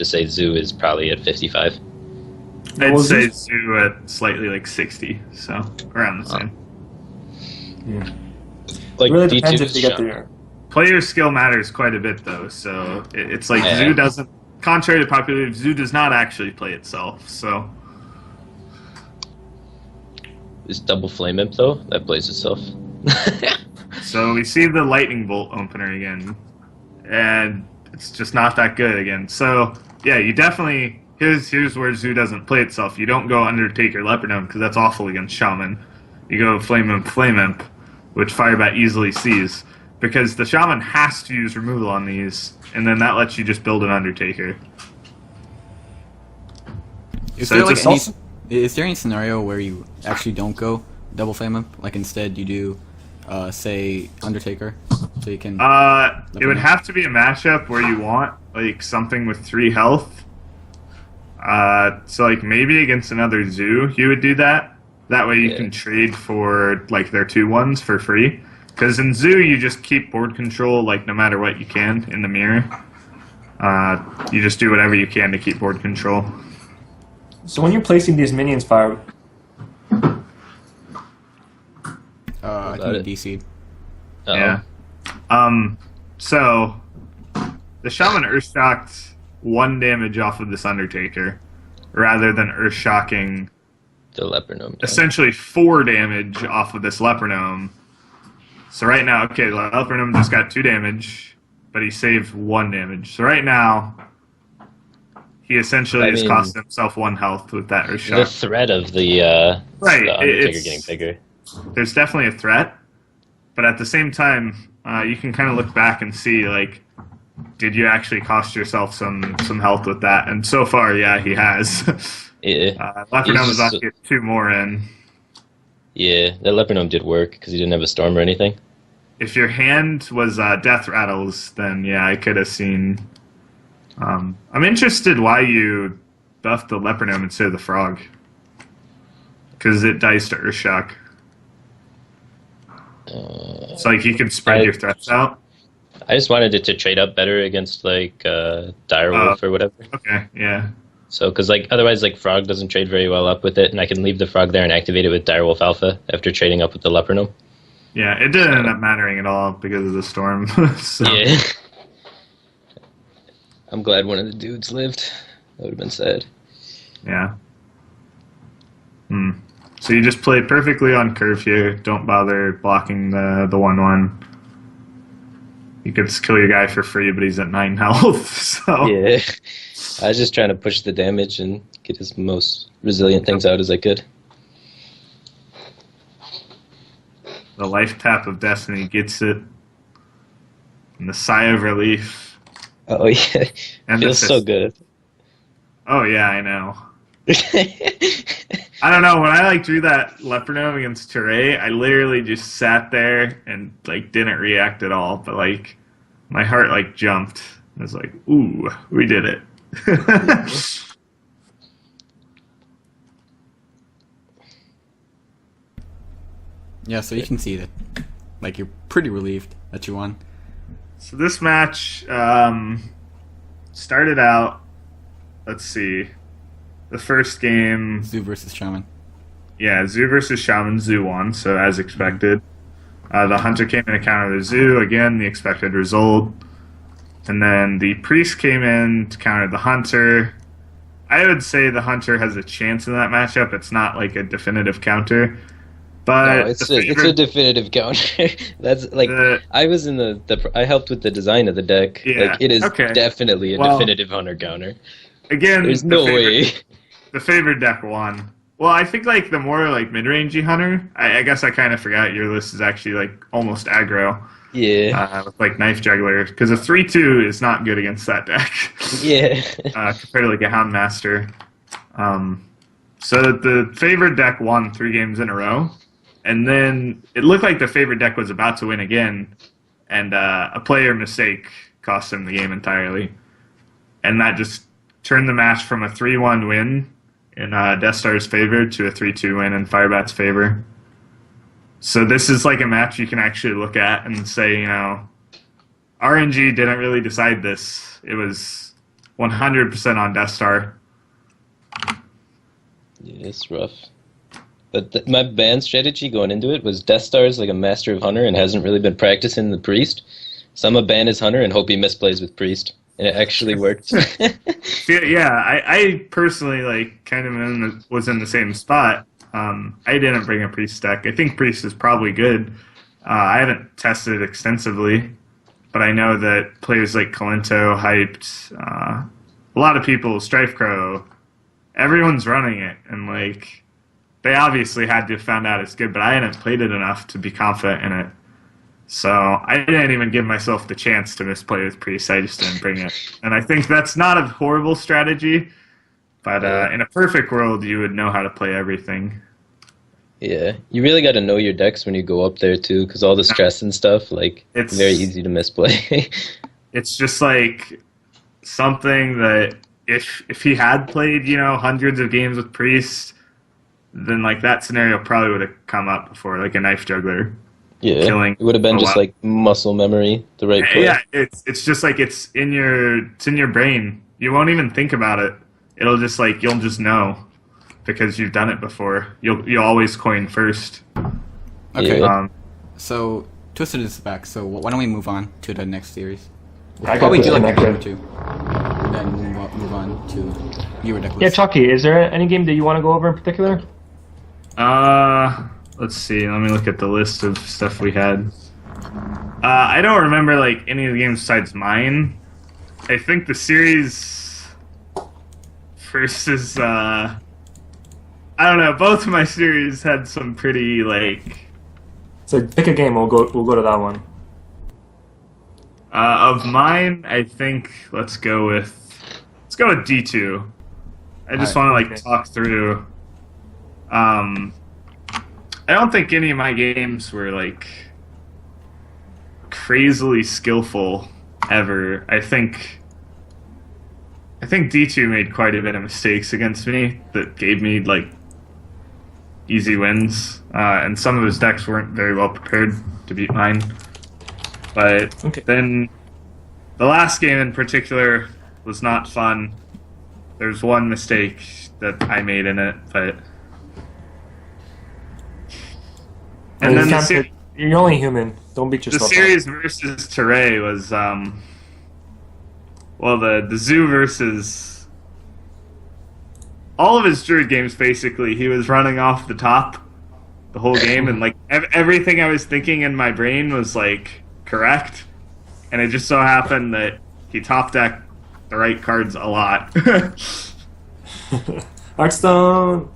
to say Zoo is probably at 55. I'd say Zoo at slightly like 60, so around the same. Yeah. Like It really D2 depends if is you get Shaman. there. Player skill matters quite a bit, though, so it's like Yeah. Zoo doesn't, contrary to popularity, Zoo does not actually play itself, so. Is Double Flame Imp, though? That plays itself. So we see the Lightning Bolt opener again, and it's just not that good again. So, yeah, you definitely, here's where Zoo doesn't play itself. You don't go Undertaker Leopard Gnome, because that's awful against Shaman. You go Flame Imp, which Firebat easily sees, because the Shaman has to use removal on these, and then that lets you just build an Undertaker. Is So there it's like just- is there any scenario where you actually don't go double flame up? Like instead you do, say Undertaker, so you can. It would have to be a matchup where you want like something with 3 health. So like maybe against another Zoo, you would do that. That way you can trade for like their 2/1s for free. Because in Zoo you just keep board control like no matter what you can in the mirror. You just do whatever you can to keep board control. So when you're placing these minions, Fire, I Got think it. DC'd. Uh-oh. Yeah. So the Shaman Earthshocked 1 damage off of this Undertaker, rather than Earthshocking The Leopard Gnome. essentially 4 damage off of this Leopard Gnome. So right now, okay, the Leopard Gnome just got 2 damage, but he saved 1 damage. So right now, he essentially has cost himself 1 health with that The Earthshock. threat of the Right, the Undertaker it's- getting bigger. There's definitely a threat, but at the same time, you can kind of look back and see, like, did you actually cost yourself some health with that? And so far, yeah, he has. Yeah, Leopard Gnome is just- about to get 2 more in. yeah, that Leopard Gnome did work because he didn't have a storm or anything. If your hand was Death Rattles, then yeah, I could have seen. I'm interested why you buffed the Leopard Gnome instead of the Frog. Because it dies to Earthshock. So like you can spread your threats out. I just wanted it to trade up better against like Direwolf or whatever. Okay, yeah. So, because like otherwise, like Frog doesn't trade very well up with it, and I can leave the Frog there and activate it with Direwolf Alpha after trading up with the Leopard Gnome. Yeah, it didn't end up mattering at all because of the storm. So. Yeah. I'm glad one of the dudes lived. That would have been sad. Yeah. So you just play perfectly on curve here. Don't bother blocking the 1/1. You could just kill your guy for free, but he's at 9 health. So Yeah. I was just trying to push the damage and get as most resilient things out as I could. the life tap of destiny gets it, and the sigh of relief. Oh yeah, And feels the so fist. good. Oh yeah, I know. I don't know, when I like drew that Leopard Gnome against Teray, I literally just sat there and like didn't react at all, but like my heart like jumped. I was like, ooh, we did it. Yeah, so you can see that, like, you're pretty relieved that you won. So this match started out, let's see, the first game, Zoo versus Shaman. yeah, Zoo versus Shaman, Zoo won, so as expected. The Hunter came in to counter the Zoo, again, the expected result. And then the Priest came in to counter the Hunter. I would say the Hunter has a chance in that matchup. It's not like a definitive counter. But No, it's a definitive counter. That's like I was in I helped with the design of the deck. Yeah, Like it is okay. definitely a Well, definitive Hunter counter. again, There's the no favorite- way. The favored deck won. Well, I think like the more like mid-rangey Hunter, I guess I kind of forgot your list is actually like almost aggro. Yeah. With like Knife Juggler, because a 3/2 is not good against that deck. Yeah. Compared to like a Houndmaster. So the favored deck won 3 games in a row, and then it looked like the favored deck was about to win again, and a player mistake cost him the game entirely, and that just turned the match from a 3-1 win in Death Star's favor to a 3-2 win in Firebat's favor. So this is like a match you can actually look at and say, you know, RNG didn't really decide this. It was 100% on Death Star. Yeah, it's rough. But my ban strategy going into it was Death Star is like a master of Hunter and hasn't really been practicing the Priest. So I'm a ban his Hunter and hope he misplays with Priest. And it actually worked. Yeah, I personally like kind of was in the same spot. I didn't bring a Priest deck. I think Priest is probably good. I haven't tested it extensively, but I know that players like Kalinto, Hyped, a lot of people, Strife Crow, everyone's running it, and like they obviously had to have found out it's good, but I hadn't played it enough to be confident in it. So I didn't even give myself the chance to misplay with Priest. I just didn't bring it. And I think that's not a horrible strategy, but in a perfect world, you would know how to play everything. Yeah, you really got to know your decks when you go up there too, because all the stress and stuff, like, it's very easy to misplay. It's just like something that if he had played, hundreds of games with Priest, then like that scenario probably would have come up before, like a Knife Juggler. Yeah, Killing it would have been just like muscle memory, the right play. Yeah, it's just like it's in your brain. You won't even think about it. It'll just like you'll just know because you've done it before. You'll always coin first. Okay. Yeah. So Twisted is back. So why don't we move on to the next series? I got Probably do like a Twisted game or next two, and then move on to your deck list. Yeah, Chakki, is there any game that you want to go over in particular? Let's see. Let me look at the list of stuff we had. I don't remember like any of the games besides mine. I think the series versus I don't know. Both of my series had some pretty like. So pick a game. We'll go to that one. Of mine, I think let's go with D2. I just want to like talk through. I don't think any of my games were like crazily skillful ever. I think D2 made quite a bit of mistakes against me that gave me like easy wins, and some of his decks weren't very well prepared to beat mine. But then the last game in particular was not fun. There's one mistake that I made in it, but. And then you're only human. Don't beat yourself up. The series versus Teray was, the Zoo versus all of his Druid games, basically. He was running off the top the whole game, and like everything I was thinking in my brain was like correct, and it just so happened that he top decked the right cards a lot. Hearthstone!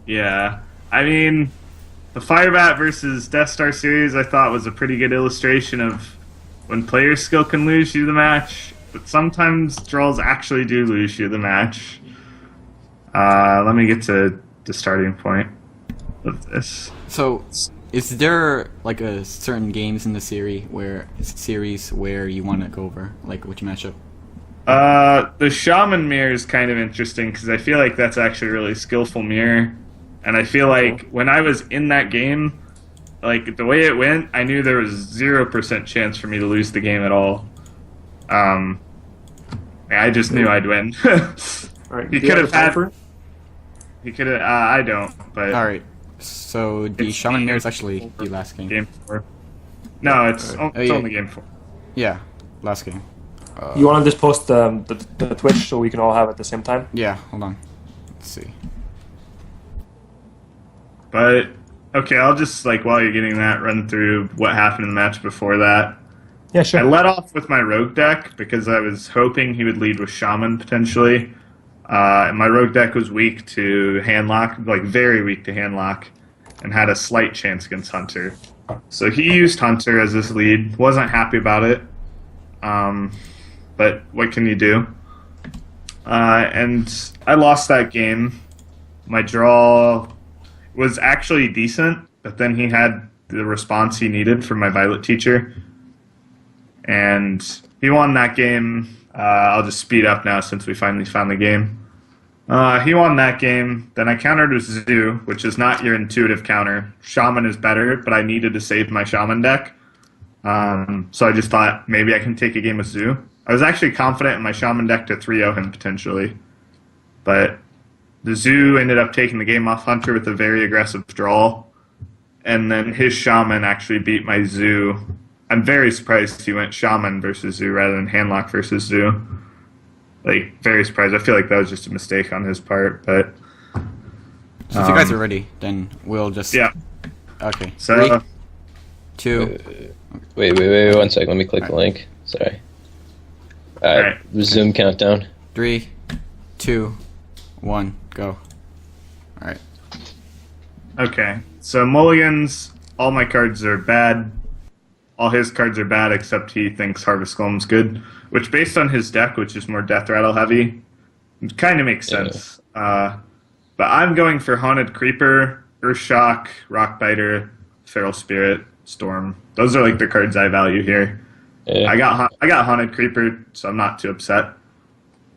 Yeah. I mean, the Firebat versus Death Star series I thought was a pretty good illustration of when player skill can lose you the match, but sometimes draws actually do lose you the match. Let me get to the starting point of this. So, is there like a certain games in the series where you want to go over, like which matchup? The Shaman mirror is kind of interesting because I feel like that's actually a really skillful mirror. And I feel like when I was in that game, like the way it went, I knew there was 0% chance for me to lose the game at all. I just knew I'd win. Right, he could have had. He could have. I don't. But all right. So the Shaman mirror is actually the last game. Game 4. No, it's only game 4. Yeah, last game. You want to just post the Twitch so we can all have it at the same time? Yeah. Hold on. Let's see. But, okay, I'll just, like, while you're getting that, run through what happened in the match before that. Yeah, sure. I led off with my Rogue deck because I was hoping he would lead with Shaman, potentially. And my Rogue deck was weak to Handlock, like, very weak to Handlock, and had a slight chance against Hunter. So he used Hunter as his lead. Wasn't happy about it. But what can you do? And I lost that game. My draw was actually decent, but then he had the response he needed from my Violet teacher. And he won that game. I'll just speed up now since we finally found the game. He won that game. Then I countered with Zoo, which is not your intuitive counter. Shaman is better, but I needed to save my Shaman deck. So I just thought maybe I can take a game with Zoo. I was actually confident in my Shaman deck to 3-0 him potentially. But the Zoo ended up taking the game off Hunter with a very aggressive draw. And then his Shaman actually beat my Zoo. I'm very surprised he went Shaman versus Zoo rather than Handlock versus Zoo. Like, very surprised. I feel like that was just a mistake on his part, but... So if you guys are ready, then we'll just... Yeah. Okay. So... 3, 2... Wait, 1 second. Let me click the link. Sorry. Alright. Resume countdown. 3, 2, 1, go. Alright. Okay. So Mulligan's, all my cards are bad. All his cards are bad except he thinks Harvest Golem's good. Which, based on his deck, which is more Death Rattle heavy, it kind of makes sense. But I'm going for Haunted Creeper, Earthshock, Rockbiter, Feral Spirit, Storm. Those are like the cards I value here. Yeah. I got Haunted Creeper, so I'm not too upset.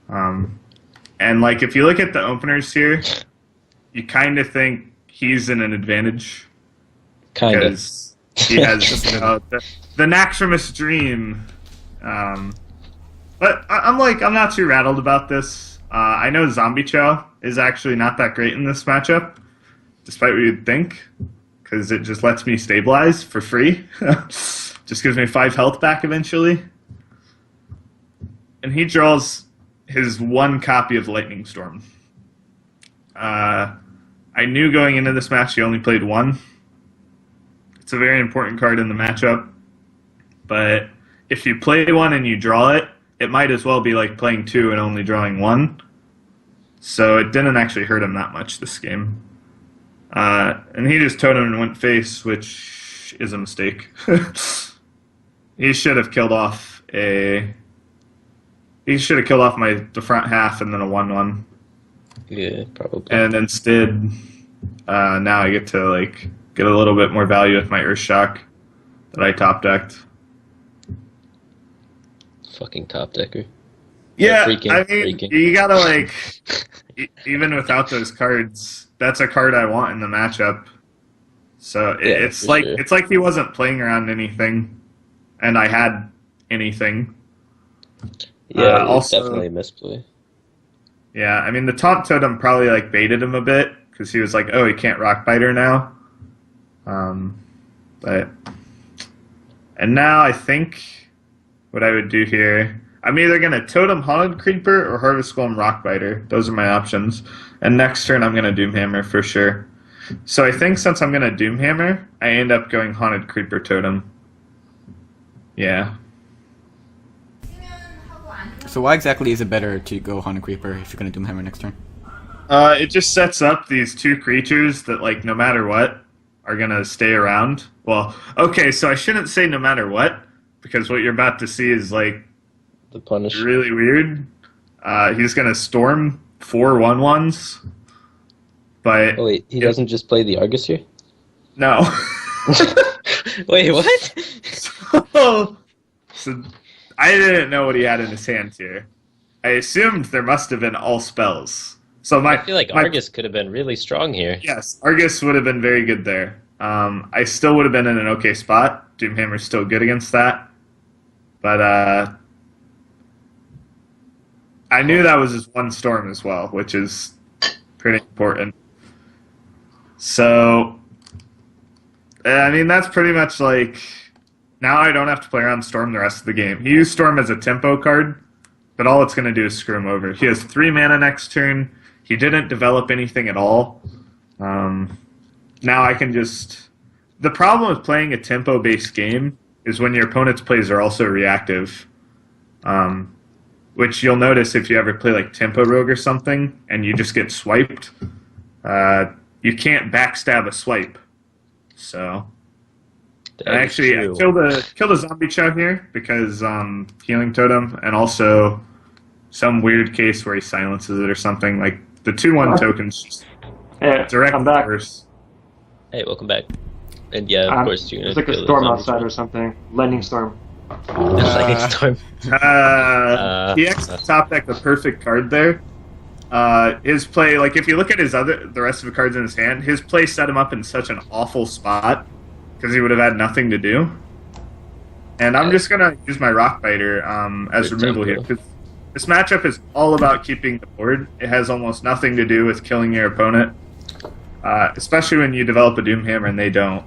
And like if you look at the openers here, you kind of think he's in an advantage. Kind of. Because he has the Naxxramas Dream. But I'm not too rattled about this. I know Zombie Chow is actually not that great in this matchup, despite what you'd think, because it just lets me stabilize for free. Just gives me 5 health back eventually. And he draws his 1 copy of Lightning Storm. I knew going into this match he only played 1. It's a very important card in the matchup. But if you play 1 and you draw it, it might as well be like playing 2 and only drawing 1. So it didn't actually hurt him that much this game. And he just totemed and went face, which is a mistake. He should have killed off the front half and then a 1/1. Yeah, probably. And instead, now I get to get a little bit more value with my Earthshock that I top decked. Fucking top decker. Yeah, freaking. You gotta even without those cards, that's a card I want in the matchup. So it's like sure. It's like he wasn't playing around anything, and I had anything. Yeah, also definitely a misplay. Yeah, I mean the taunt totem probably baited him a bit because he was like, oh, he can't Rockbiter now. And now I think what I would do here, I'm either going to Totem Haunted Creeper or Harvest Golem Rockbiter. Those are my options. And next turn I'm going to Doomhammer for sure. So I think since I'm going to Doomhammer, I end up going Haunted Creeper Totem. Yeah. So why exactly is it better to go Haunted Creeper if you're going to Doomhammer next turn? It just sets up these 2 creatures that, no matter what, are going to stay around. Well, okay, so I shouldn't say no matter what, because what you're about to see is, The punish. really weird. He's going to Storm 4 1/1s. But... Oh, wait, he doesn't just play the Argus here? No. Wait, what? So I didn't know what he had in his hands here. I assumed there must have been all spells. So I feel like Argus could have been really strong here. Yes, Argus would have been very good there. I still would have been in an okay spot. Doomhammer's still good against that. But I knew that was his 1 storm as well, which is pretty important. So, I mean, that's pretty much now I don't have to play around Storm the rest of the game. He used Storm as a tempo card, but all it's going to do is screw him over. He has 3 mana next turn. He didn't develop anything at all. Now I can just... The problem with playing a tempo-based game is when your opponent's plays are also reactive. Which you'll notice if you ever play Tempo Rogue or something, and you just get swiped. You can't backstab a swipe. So... And actually, I killed a Zombie Chow here because Healing Totem, and also some weird case where he silences it or something. The 2/1 tokens just direct I'm back. reverse. Hey, welcome back. And yeah, of course you're It's gonna like a kill storm the outside or something. Lightning storm. Lightning storm. He actually top decked the perfect card there. His play, if you look at the rest of the cards in his hand, his play set him up in such an awful spot because he would have had nothing to do. And I'm just gonna use my Rock Biter as Good removal here, tempo. because this matchup is all about keeping the board. It has almost nothing to do with killing your opponent, especially when you develop a Doomhammer and they don't.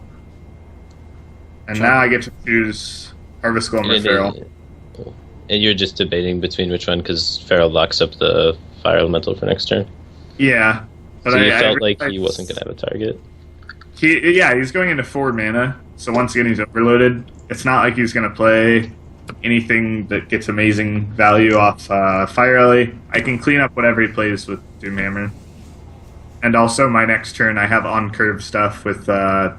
And now I get to choose Harvest Golem or Feral. And you're just debating between which one, because Feral locks up the Fire Elemental for next turn. Yeah. But So you felt really like he wasn't going to have a target. He's going into 4 mana, so once again he's overloaded. It's not like he's going to play anything that gets amazing value off Fire Ellie. I can clean up whatever he plays with Doomhammer. And also my next turn I have on-curve stuff with either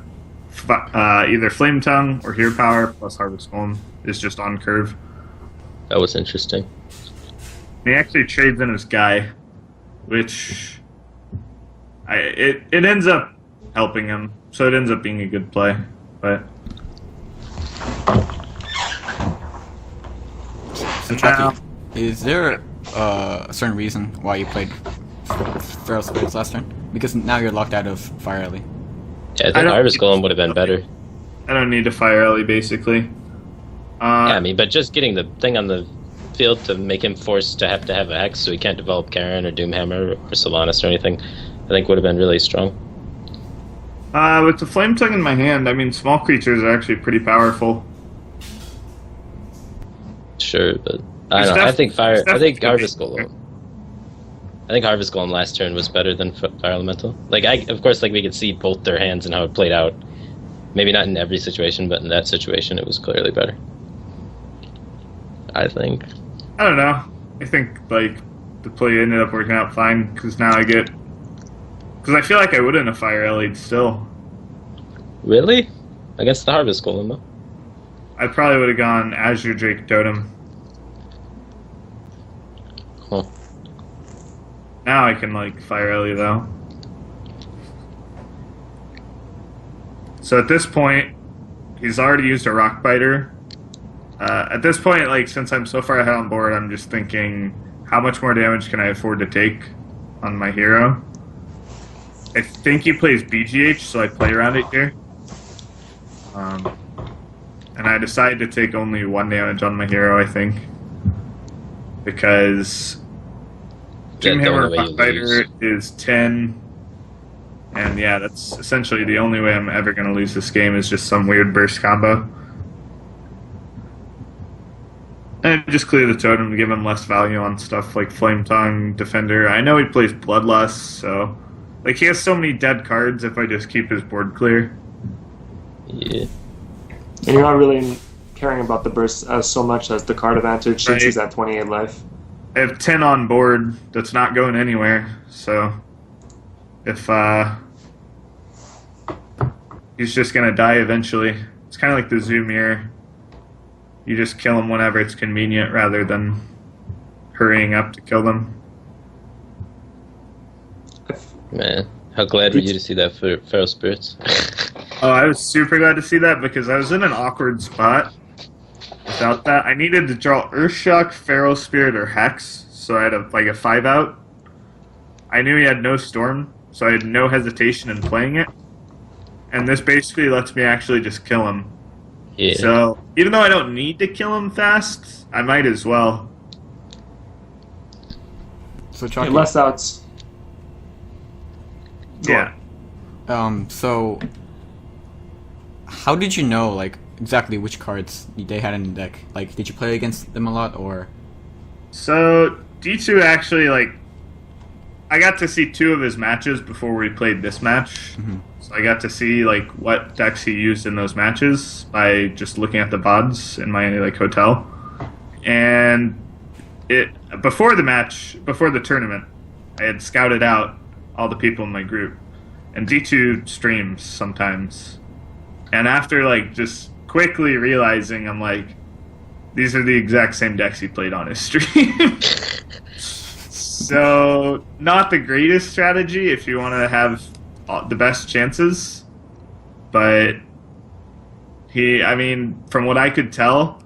Flame Tongue or Hero Power plus Harvest Golem is just on-curve. That was interesting. And he actually trades in his guy, which it ends up helping him, so it ends up being a good play. But So Chakki, is there a certain reason why you played Feral Spirits last turn? Because now you're locked out of Fire Alley. Yeah, I think Harvest Golem would have been better. I don't need to Fire Ellie, basically. Yeah, I mean, but just getting the thing on the field to make him forced to have a Hex so he can't develop Karen or Doomhammer or Solanas or anything, I think would have been really strong. With the Flame Tongue in my hand, I mean, small creatures are actually pretty powerful. Sure, but I don't know. I think Harvest Golem. I think Harvest Golem last turn was better than Fire Elemental. Of course, we could see both their hands and how it played out. Maybe not in every situation, but in that situation, it was clearly better. I think. I don't know. I think, the play ended up working out fine, because now I get... Because I feel like I wouldn't have Fire Ellie'd still. Really? Against the Harvest Golem, though? I probably would have gone Azure Drake Totem. Cool. Now I can, Fire Ellie, though. So at this point, he's already used a Rock Biter. At this point, since I'm so far ahead on board, I'm just thinking, how much more damage can I afford to take on my hero? I think he plays BGH, so I play around it here. And I decided to take only 1 damage on my hero, I think. Because Doomhammer Rock Biter is 10. And yeah, that's essentially the only way I'm ever going to lose this game is just some weird burst combo. And just clear the totem to give him less value on stuff like Flame Tongue, Defender. I know he plays Bloodlust, so... he has so many dead cards if I just keep his board clear. Yeah. And you're not really caring about the burst as so much as the card advantage since he's at 28 life. I have 10 on board that's not going anywhere, so... If, he's just gonna die eventually. It's kind of like the Zoomir. You just kill him whenever it's convenient rather than hurrying up to kill them. Man, how glad were you to see that for Feral Spirits? Oh, I was super glad to see that because I was in an awkward spot without that. I needed to draw Earthshock, Feral Spirit, or Hex, so I had a 5-out. I knew he had no Storm, so I had no hesitation in playing it. And this basically lets me actually just kill him. Yeah. So, even though I don't need to kill him fast, I might as well. So Chakki, Less outs. Yeah. So how did you know exactly which cards they had in the deck? Did you play against them a lot, or? So D2 actually I got to see 2 of his matches before we played this match. Mm-hmm. So I got to see what decks he used in those matches by just looking at the VODs in my hotel. And before the tournament, I had scouted out all the people in my group. And D2 streams sometimes. And after just quickly realizing, I'm these are the exact same decks he played on his stream. So, not the greatest strategy if you want to have the best chances. But from what I could tell,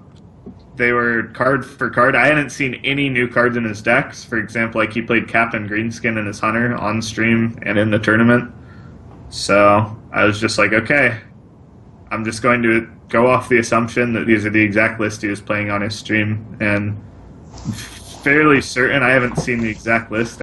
they were card for card. I hadn't seen any new cards in his decks. For example, he played Captain Greenskin in his Hunter on stream and in the tournament. So, I was just okay. I'm just going to go off the assumption that these are the exact list he was playing on his stream, and fairly certain I haven't seen the exact list.